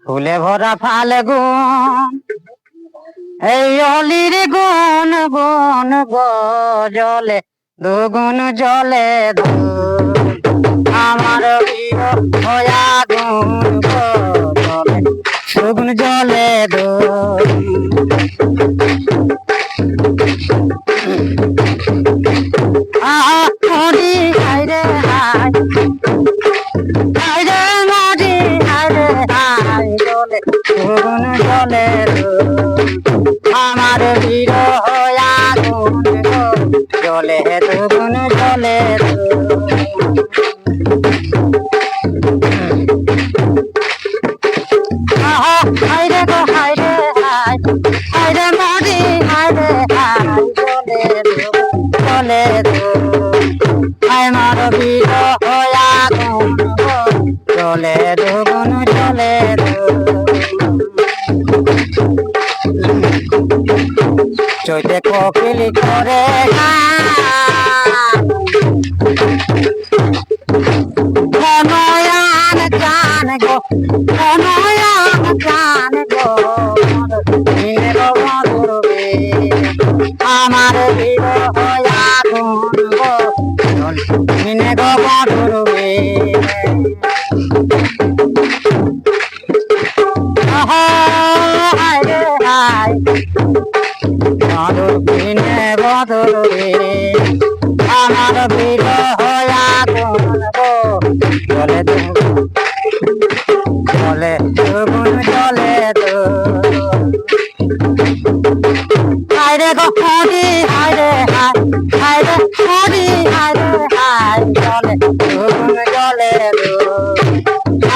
ফুলে ভরা ফাল্গুন এই অলির গুন গুন গো জলে দুগুন জলে আমার প্রিয় হয়া গুন গো জলে দুগুন জলে মরি হাইরে হাই হাইরে মরি হাইরে হাই জলে দুগুন জলে আমার বীর হয়া গুন গো জলে দুগুন জলে হাইরে গো হাইরে হাই হাইরে মরি হাইরে হাই জলে জলে আমার বীর হয়া গুন গো জলে দুগুন জলে চৈতে কোকিলি করে নয়ন জান গো নয়ন জান গো আমার বীর হয়া গুন গো মিনে গো বাঁধুরবে হায় রে হায় বাঁধুর মিনে বাঁধুরবে আমার বীর হয়া গুন গো জলে জলে দুগুন জলে হায়রে গো হরি হায়রে হায় হায়রে হরি হায়রে হায় জলে দুগুন জলে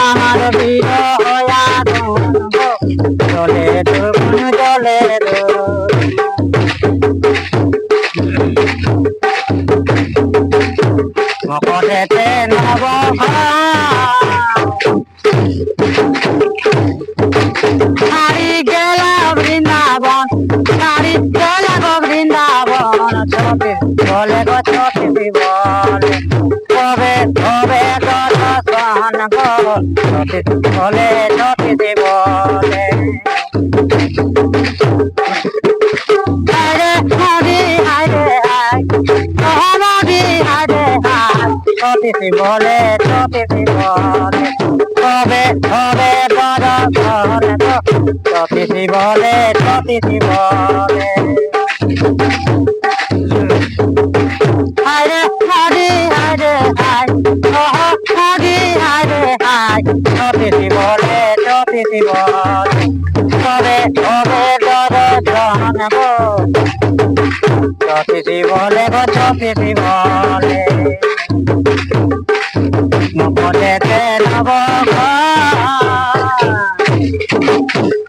আমার বীর হয়া গুন গো জলে দুগুন জলে মকরেতে নব হারি গেলা বৃন্দাবন হারি গেলা গো বৃন্দাবন ছোটে বলে গো ছোটে বলে কবে কবে গো দর্শন গো ছোটে বলে ছোটে বলে হায়রে হরি হায়রে হায় হরি হায়রে হায় ছোটে বলে ছোটে বলে কবে কবে গো দর্শন গো ছোটে বলে ছোটে বলে হায়রে হরি হায়রে হায় হরি হায়রে হায় ছোটে বলে ছোটে বলে কবে কবে গো দর্শন গো ছোটে বলে গো ছোটে বলে মকরেতে নব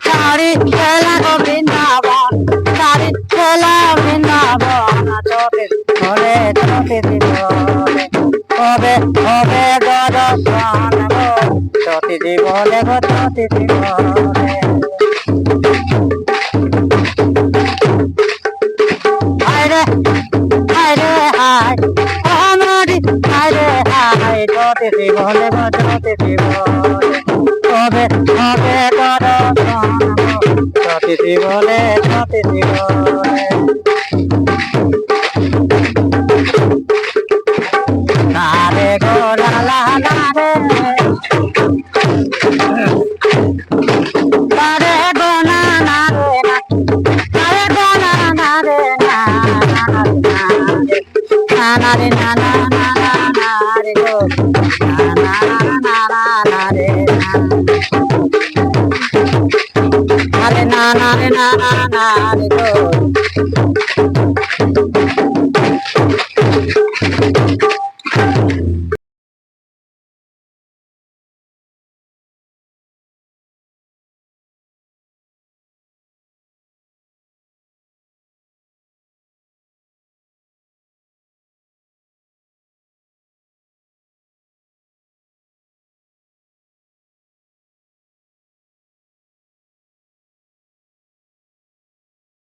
সারি খেলা গো বৃন্দাবন সারি খেলা বৃন্দাবন ছোটে বলে ছোটে বলে কবে কবে গো দর্শন গো ছোটে বলে গো ছোটে বলে হায়রে হায়রে হায় আমারি হায়রে হায় ছোটে বলে গো ছোটে বলে কবে কবে গো দর্শন গো ছোটে বলে ছোটে বলে নারে গো লালা নারে নারে গো না নারে না নারে গো না নারে না নারে না না না নারে গো না না না নারে না নারে না নারে না নারে গো